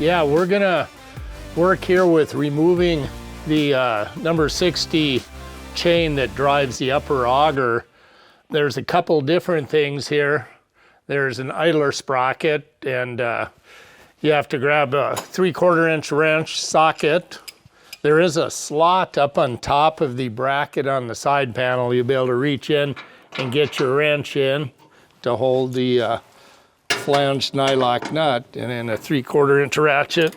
Yeah, we're gonna work here with removing the number 60 chain that drives the upper auger. There's a couple different things here. There's an idler sprocket, and you have to grab a 3/4 inch wrench socket. There is a slot up on top of the bracket on the side panel. You'll be able to reach in and get your wrench in to hold the flanged nylock nut, and then a 3/4 inch ratchet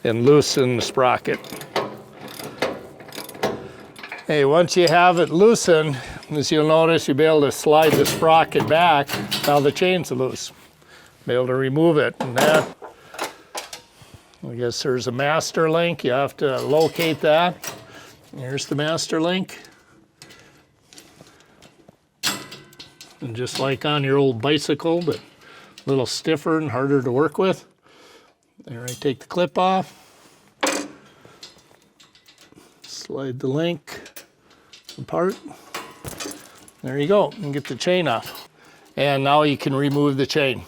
and loosen the sprocket. Hey, once you have it loosened, as you'll notice, you'll be able to slide the sprocket back. Now the chain's loose. Be able to remove it. And that, I guess there's a master link. You have to locate that. Here's the master link. And just like on your old bicycle, but a little stiffer and harder to work with. There, I take the clip off. Slide the link apart. There you go, and get the chain off. And now you can remove the chain.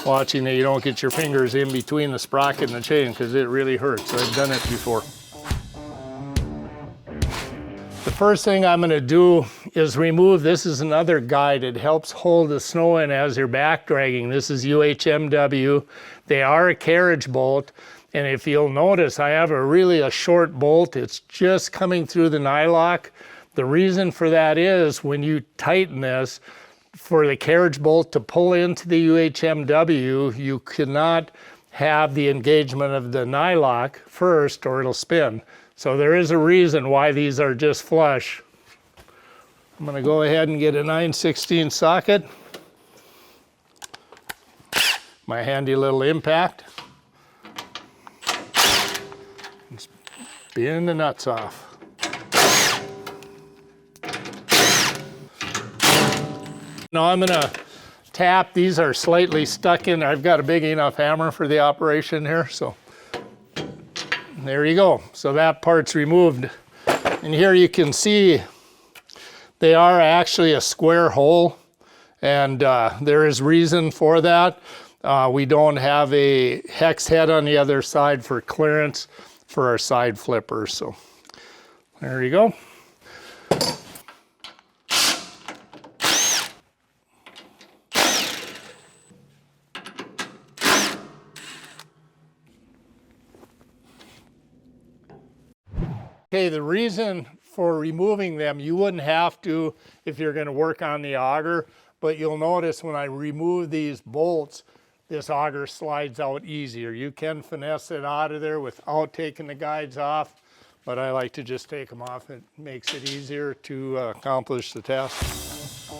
Watching that you don't get your fingers in between the sprocket and the chain, because it really hurts. I've done it before. The first thing I'm going to do is remove, this is another guide. It helps hold the snow in as you're back dragging. This is UHMW. They are a carriage bolt. And if you'll notice, I have a short bolt. It's just coming through the nylock. The reason for that is when you tighten this, for the carriage bolt to pull into the UHMW, you cannot have the engagement of the nylock first or it'll spin. So there is a reason why these are just flush. I'm going to go ahead and get a 9/16 socket. My handy little impact. Spin the nuts off. Now I'm going to tap. These are slightly stuck in. I've got a big enough hammer for the operation here, so there you go. So that part's removed. And here you can see they are actually a square hole, and there is reason for that. We don't have a hex head on the other side for clearance for our side flippers. So there you go. Okay, the reason for removing them, you wouldn't have to if you're going to work on the auger, but you'll notice when I remove these bolts, this auger slides out easier. You can finesse it out of there without taking the guides off, but I like to just take them off. It makes it easier to accomplish the task.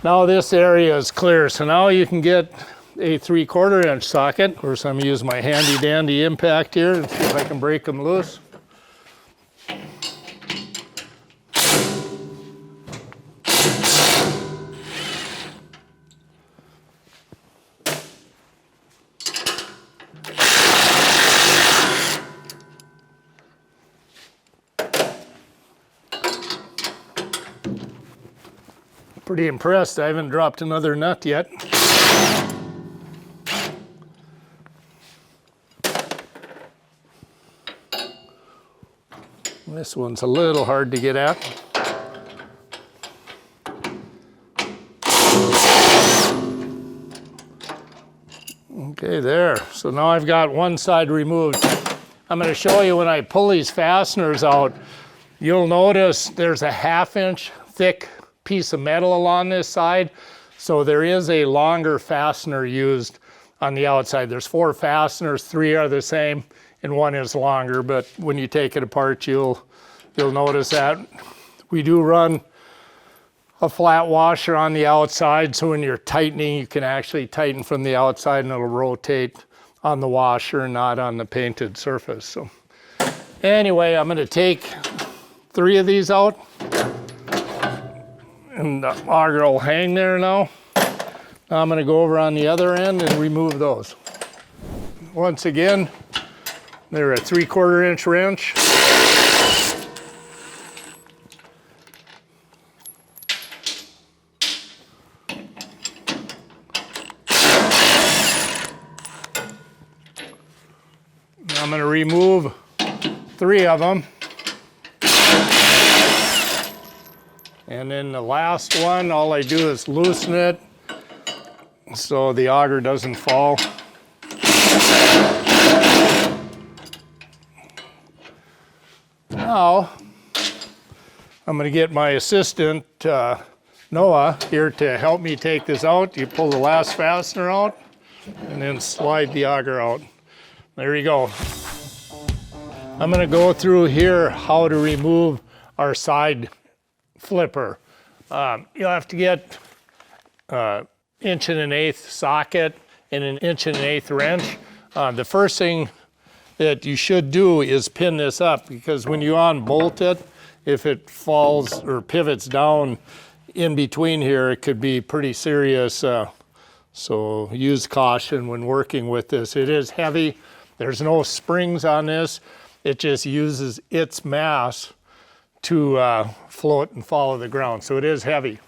Now this area is clear, so now you can get a 3/4 inch socket. Of course, I'm going to use my handy dandy impact here and see if I can break them loose. Pretty impressed. I haven't dropped another nut yet. This one's a little hard to get at. Okay, there. So now I've got one side removed. I'm going to show you when I pull these fasteners out, you'll notice there's a 1/2 inch thick piece of metal along this side. So there is a longer fastener used on the outside. There's 4 fasteners, 3 are the same, and 1 is longer, but when you take it apart, you'll notice that. We do run a flat washer on the outside, so when you're tightening, you can actually tighten from the outside and it'll rotate on the washer, not on the painted surface. So anyway, I'm gonna take 3 of these out, and the auger will hang there now. Now I'm gonna go over on the other end and remove those. Once again, they're a 3/4 inch wrench. I'm going to remove 3 of them. And then the last one, all I do is loosen it so the auger doesn't fall. Now, I'm going to get my assistant, Noah, here to help me take this out. You pull the last fastener out and then slide the auger out. There you go. I'm going to go through here how to remove our side flipper. You'll have to get 1 1/8" socket and 1 1/8" wrench. The first thing that you should do is pin this up, because when you unbolt it, if it falls or pivots down in between here, it could be pretty serious. So use caution when working with this. It is heavy. There's no springs on this. It just uses its mass to float and follow the ground. So it is heavy.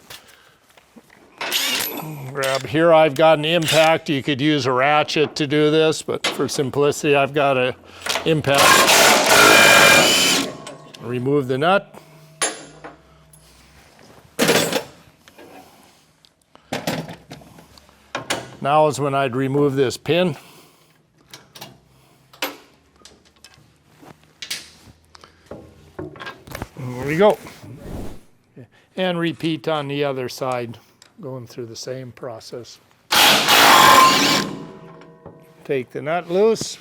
Grab here, I've got an impact. You could use a ratchet to do this, but for simplicity, I've got an impact. Remove the nut. Now is when I'd remove this pin. There we go. And repeat on the other side, going through the same process. Take the nut loose.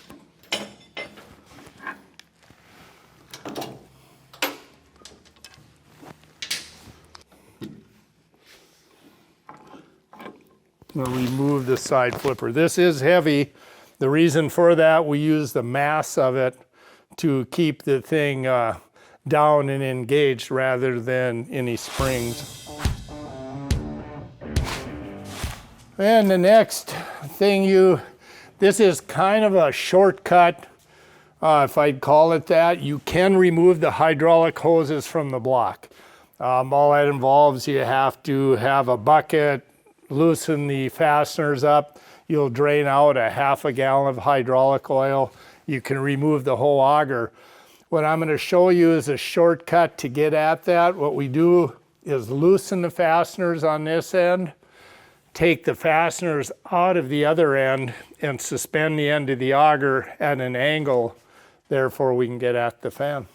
We'll remove the side flipper. This is heavy. The reason for that, we use the mass of it to keep the thing down and engaged rather than any springs. And the next thing this is kind of a shortcut, if I'd call it that. You can remove the hydraulic hoses from the block. All that involves, you have to have a bucket, loosen the fasteners up. You'll drain out a 1/2 gallon of hydraulic oil. You can remove the whole auger. What I'm going to show you is a shortcut to get at that. What we do is loosen the fasteners on this end, take the fasteners out of the other end, and suspend the end of the auger at an angle. Therefore, we can get at the fan.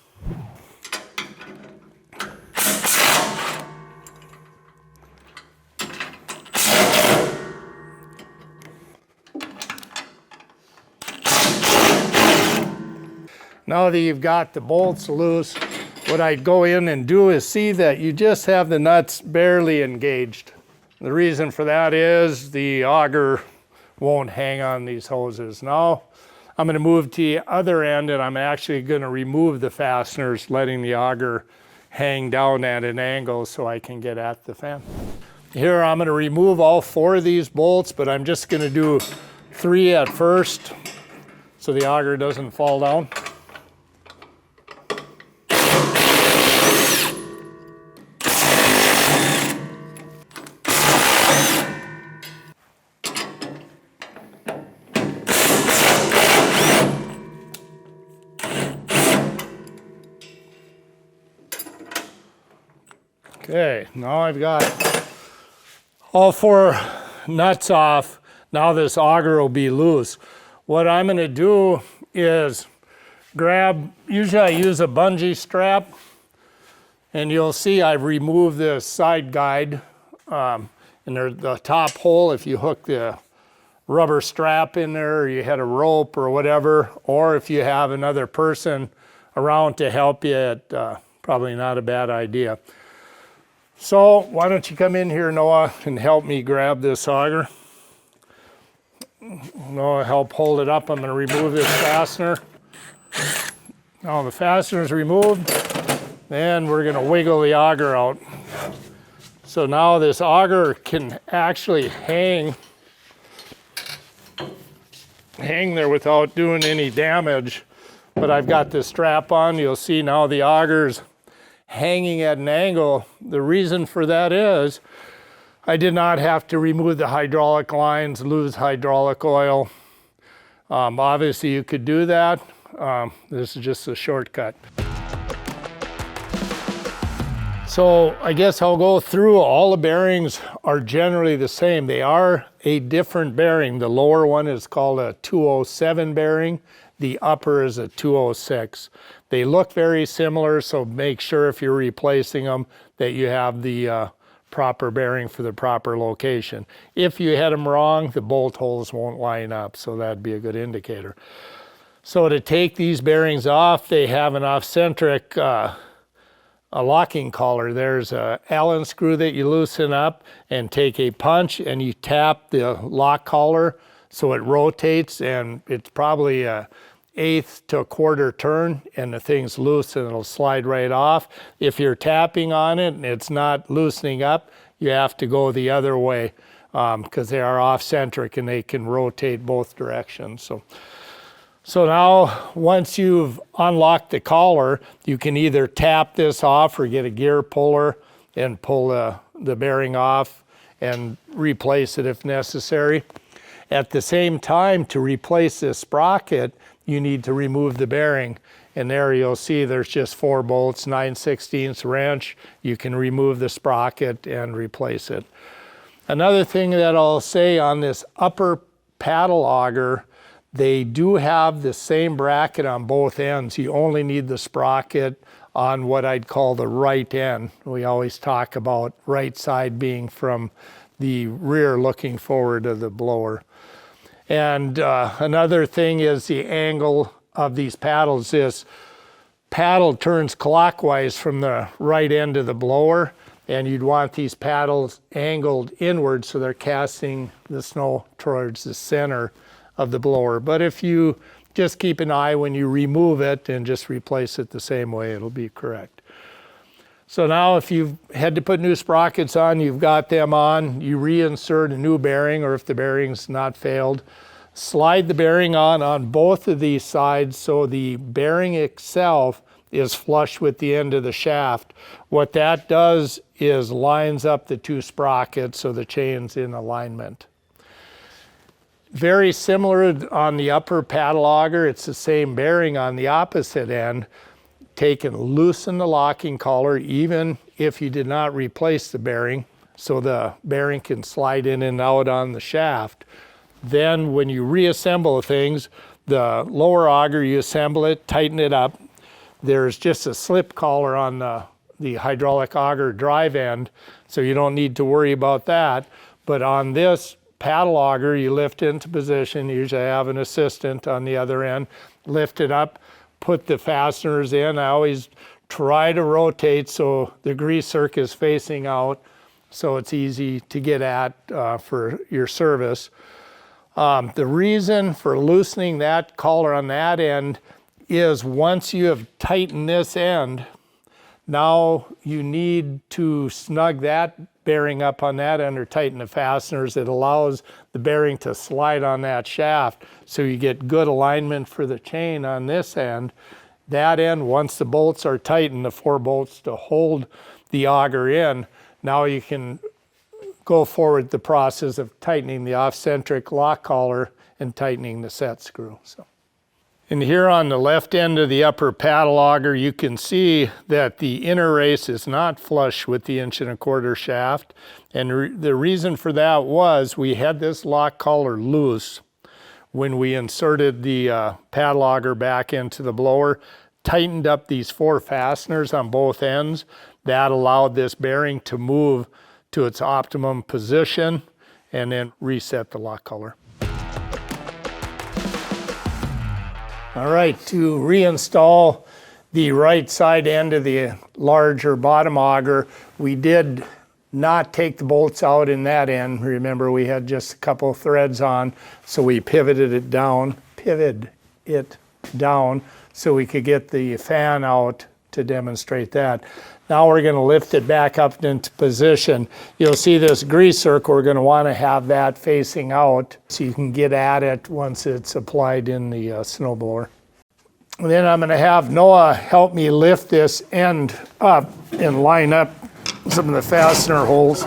Now that you've got the bolts loose, what I'd go in and do is see that you just have the nuts barely engaged. The reason for that is the auger won't hang on these hoses. Now I'm going to move to the other end, and I'm actually going to remove the fasteners, letting the auger hang down at an angle so I can get at the fan. Here I'm going to remove all 4 of these bolts, but I'm just going to do 3 at first so the auger doesn't fall down. Okay, now I've got all 4 nuts off. Now this auger will be loose. What I'm going to do is usually I use a bungee strap, and you'll see I've removed the side guide. And there's the top hole, if you hook the rubber strap in there, or you had a rope or whatever, or if you have another person around to help you, it's probably not a bad idea. So why don't you come in here, Noah, and help me grab this auger. Noah, help hold it up. I'm going to remove this fastener. Now the fastener's removed, then we're going to wiggle the auger out. So now this auger can actually hang there without doing any damage. But I've got this strap on. You'll see now the auger's hanging at an angle. The reason for that is I did not have to remove the hydraulic lines, lose hydraulic oil. Obviously you could do that. This is just a shortcut. So I guess I'll go through. All the bearings are generally the same. They are a different bearing. The lower one is called a 207 bearing. The upper is a 206. They look very similar, so make sure if you're replacing them that you have the proper bearing for the proper location. If you had them wrong, the bolt holes won't line up, so that'd be a good indicator. So to take these bearings off, they have an off-centric a locking collar. There's a Allen screw that you loosen up and take a punch and you tap the lock collar so it rotates, and it's probably a 1/8 to a 1/4 turn and the thing's loose and it'll slide right off. If you're tapping on it and it's not loosening up, you have to go the other way because they are off-centric and they can rotate both directions. So now, once you've unlocked the collar, you can either tap this off or get a gear puller and pull the bearing off and replace it if necessary. At the same time, to replace this sprocket, you need to remove the bearing. And there you'll see there's just 4 bolts, 9/16 wrench. You can remove the sprocket and replace it. Another thing that I'll say on this upper paddle auger, they do have the same bracket on both ends. You only need the sprocket on what I'd call the right end. We always talk about right side being from the rear looking forward of the blower. And another thing is the angle of these paddles. This paddle turns clockwise from the right end of the blower, and you'd want these paddles angled inward so they're casting the snow towards the center of the blower. But if you just keep an eye when you remove it and just replace it the same way, it'll be correct. So now if you've had to put new sprockets on, you've got them on, you reinsert a new bearing, or if the bearing's not failed, slide the bearing on both of these sides so the bearing itself is flush with the end of the shaft. What that does is lines up the 2 sprockets so the chain's in alignment. Very similar on the upper paddle auger, it's the same bearing on the opposite end. Take and loosen the locking collar even if you did not replace the bearing, so the bearing can slide in and out on the shaft. Then when you reassemble things, the lower auger, you assemble it, tighten it up. There's just a slip collar on the hydraulic auger drive end, so you don't need to worry about that. But on this paddle auger, you lift into position. You usually have an assistant on the other end. Lift it up, put the fasteners in. I always try to rotate so the grease zerk is facing out so it's easy to get at for your service. The reason for loosening that collar on that end is once you have tightened this end, now you need to snug that bearing up on that end or tighten the fasteners. It allows the bearing to slide on that shaft so you get good alignment for the chain on this end. That end, once the bolts are tightened, the 4 bolts to hold the auger in, now you can go forward the process of tightening the off-centric lock collar and tightening the set screw. And here on the left end of the upper paddle auger, you can see that the inner race is not flush with the 1 1/4" shaft. And the reason for that was we had this lock collar loose when we inserted the paddle auger back into the blower, tightened up these 4 fasteners on both ends. That allowed this bearing to move to its optimum position and then reset the lock collar. All right, to reinstall the right side end of the larger bottom auger, we did not take the bolts out in that end. Remember, we had just a couple threads on, so we pivoted it down so we could get the fan out to demonstrate that. Now we're going to lift it back up into position. You'll see this grease zerk, we're going to want to have that facing out so you can get at it once it's applied in the snowblower. And then I'm going to have Noah help me lift this end up and line up some of the fastener holes.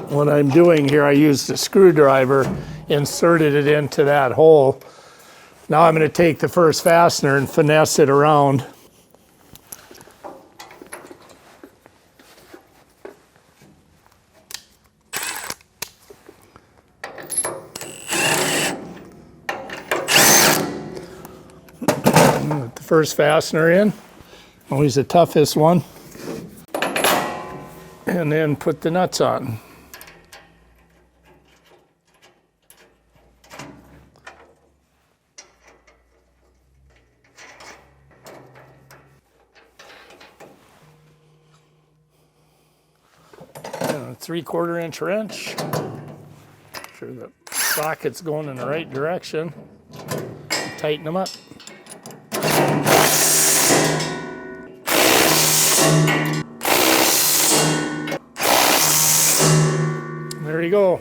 What I'm doing here, I used a screwdriver inserted it into that hole. Now I'm going to take the first fastener and finesse it around. Put the first fastener in, always the toughest one, and then put the nuts on. And a 3/4 inch wrench. Make sure the socket's going in the right direction. Tighten them up. There you go.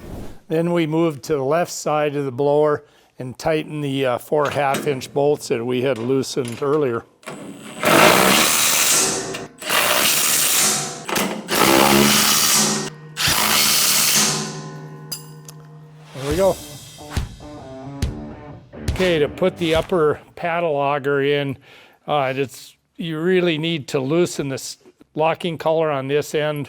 Then we move to the left side of the blower and tighten the 4 1/2-inch bolts that we had loosened earlier. There we go. Okay, to put the upper paddle auger in, you really need to loosen this locking collar on this end.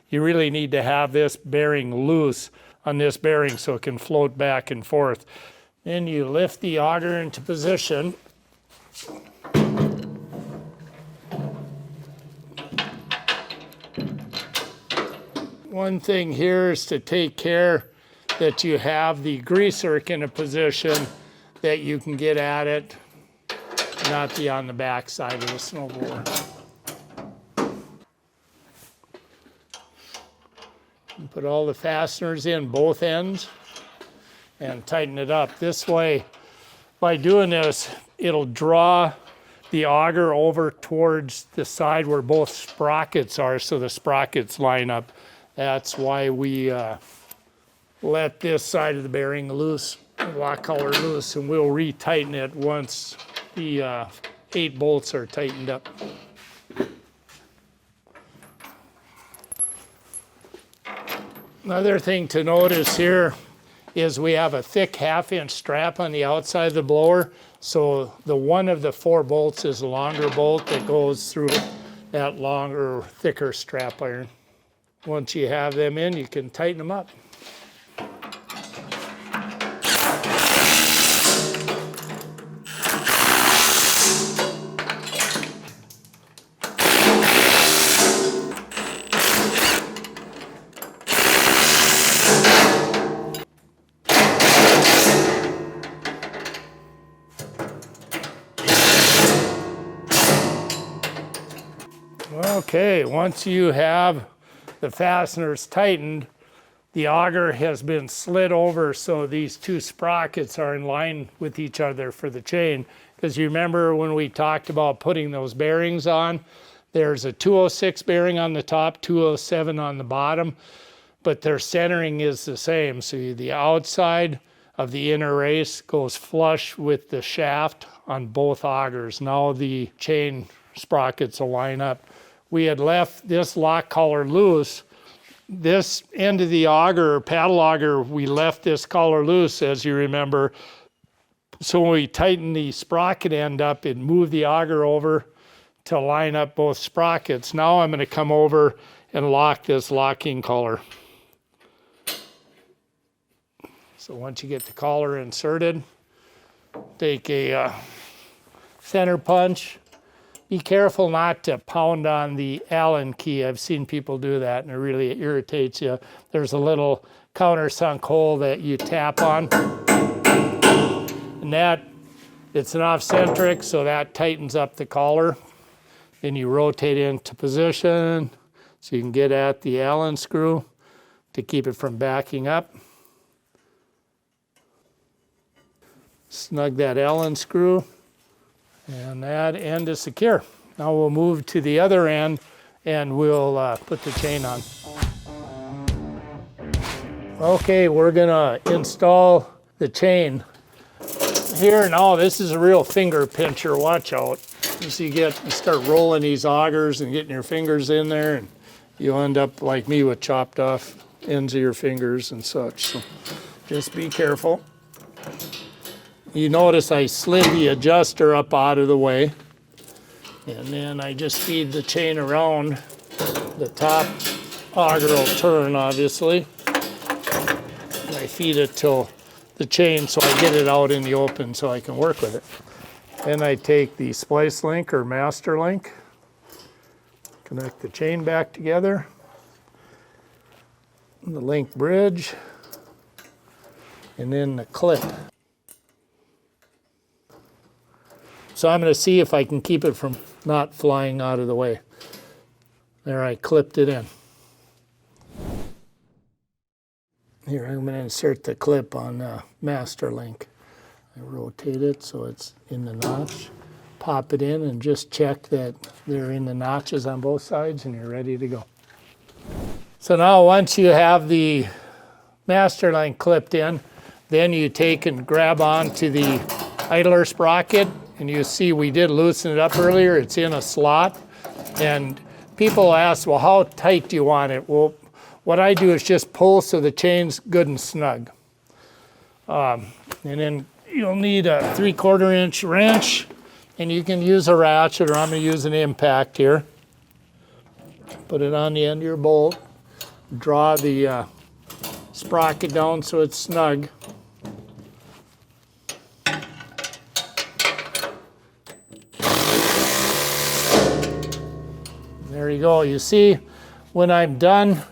You really need to have this bearing loose on this bearing so it can float back and forth. Then you lift the auger into position. One thing here is to take care that you have the greaser in a position that you can get at it, not be on the back side of the snowblower. And put all the fasteners in both ends and tighten it up. This way, by doing this, it'll draw the auger over towards the side where both sprockets are, so the sprockets line up. That's why we let this side of the bearing loose, lock collar loose, and we'll re-tighten it once the 8 bolts are tightened up. Another thing to notice here is we have a thick 1/2-inch strap on the outside of the blower, so the one of the 4 bolts is a longer bolt that goes through that longer, thicker strap iron. Once you have them in, you can tighten them up. Okay, once you have the fasteners tightened, the auger has been slid over so these 2 sprockets are in line with each other for the chain. Because you remember when we talked about putting those bearings on, there's a 206 bearing on the top, 207 on the bottom, but their centering is the same. So the outside of the inner race goes flush with the shaft on both augers. Now the chain sprockets will line up. We had left this lock collar loose. This end of the auger, paddle auger, we left this collar loose, as you remember. So when we tighten the sprocket end up, it moved the auger over to line up both sprockets. Now I'm going to come over and lock this locking collar. So once you get the collar inserted, take a center punch. Be careful not to pound on the Allen key. I've seen people do that and it really irritates you. There's a little countersunk hole that you tap on. And that, it's an off-centric, so that tightens up the collar. Then you rotate it into position so you can get at the Allen screw to keep it from backing up. Snug that Allen screw. And that end is secure. Now we'll move to the other end and we'll put the chain on. Okay, we're gonna install the chain. Here now, this is a real finger pincher, watch out. As you start rolling these augers and getting your fingers in there, and you end up like me with chopped off ends of your fingers and such. So Just be careful. You notice I slid the adjuster up out of the way, and then I just feed the chain around. The top auger will turn, obviously. And I feed it till the chain so I get it out in the open so I can work with it. Then I take the splice link or master link, connect the chain back together, the link bridge, and then the clip. So I'm going to see if I can keep it from not flying out of the way. There, I clipped it in. Here, I'm going to insert the clip on the master link. I rotate it so it's in the notch. Pop it in and just check that they're in the notches on both sides and you're ready to go. So now once you have the master link clipped in, then you take and grab onto the idler sprocket, and you see we did loosen it up earlier. It's in a slot, and people ask, well, how tight do you want it? Well, what I do is just pull so the chain's good and snug. And then you'll need a 3/4 inch wrench, and you can use a ratchet, or I'm going to use an impact here. Put it on the end of your bolt. Draw the sprocket down so it's snug. There you go. You see, when I'm done,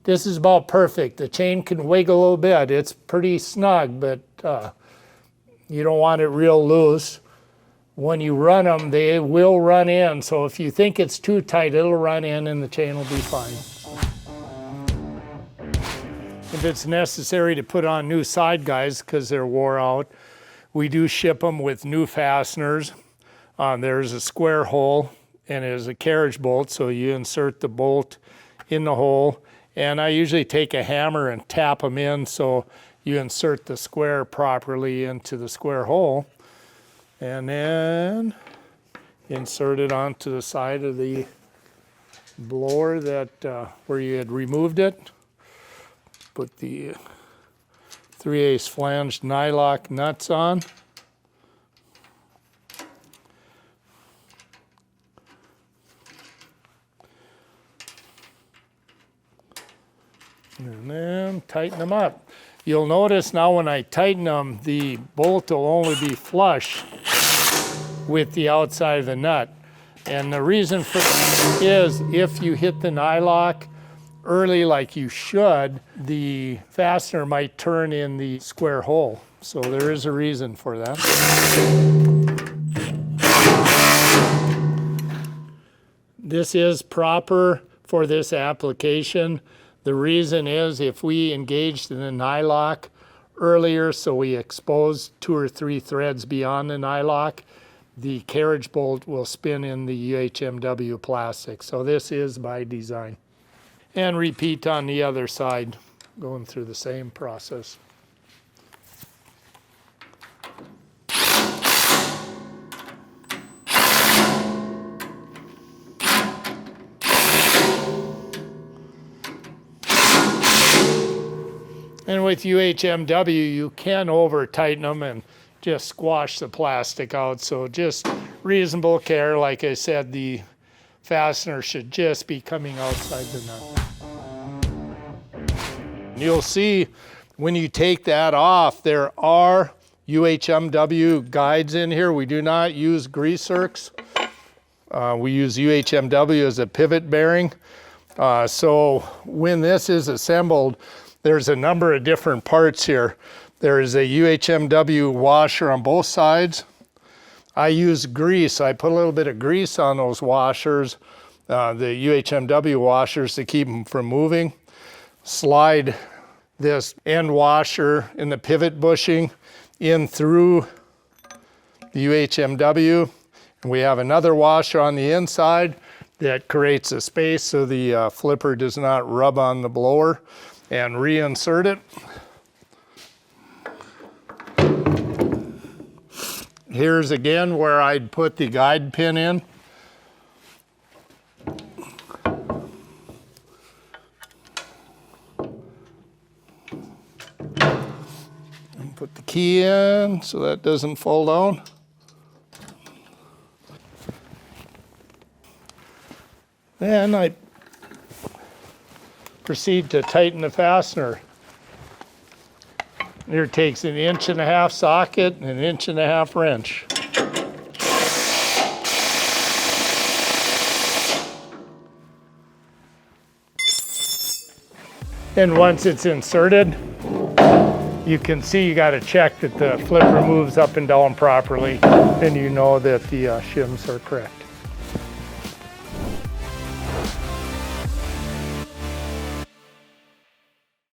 this is about perfect. The chain can wiggle a little bit. It's pretty snug, but you don't want it real loose. When you run them, they will run in. So if you think it's too tight, it'll run in and the chain will be fine. If it's necessary to put on new side guides because they're wore out, we do ship them with new fasteners. There's a square hole and it is a carriage bolt, so you insert the bolt in the hole. And I usually take a hammer and tap them in so you insert the square properly into the square hole. And then insert it onto the side of the blower that where you had removed it. Put the 3/8 flanged nylock nuts on. And then tighten them up. You'll notice now when I tighten them, the bolt will only be flush with the outside of the nut. And the reason for that is if you hit the nylock early like you should, the fastener might turn in the square hole. So there is a reason for that. This is proper for this application. The reason is if we engaged in the nylock earlier, so we expose 2 or 3 threads beyond the nylock, the carriage bolt will spin in the UHMW plastic. So this is by design. And repeat on the other side, going through the same process. And with UHMW, you can over tighten them and just squash the plastic out. So just reasonable care. Like I said, the fastener should just be coming outside the nut. You'll see when you take that off, there are UHMW guides in here. We do not use grease zerks. We use UHMW as a pivot bearing. So when this is assembled, there's a number of different parts here. There is a UHMW washer on both sides. I use grease. I put a little bit of grease on those washers, the UHMW washers, to keep them from moving. Slide this end washer in the pivot bushing in through the UHMW. And we have another washer on the inside that creates a space so the flipper does not rub on the blower. And reinsert it. Here's again where I'd put the guide pin in. Put the key in so that doesn't fall down. Then I proceed to tighten the fastener. Here it takes an 1.5 inch socket and an 1.5 inch wrench. And once it's inserted, you can see you got to check that the flipper moves up and down properly, and you know that the shims are correct.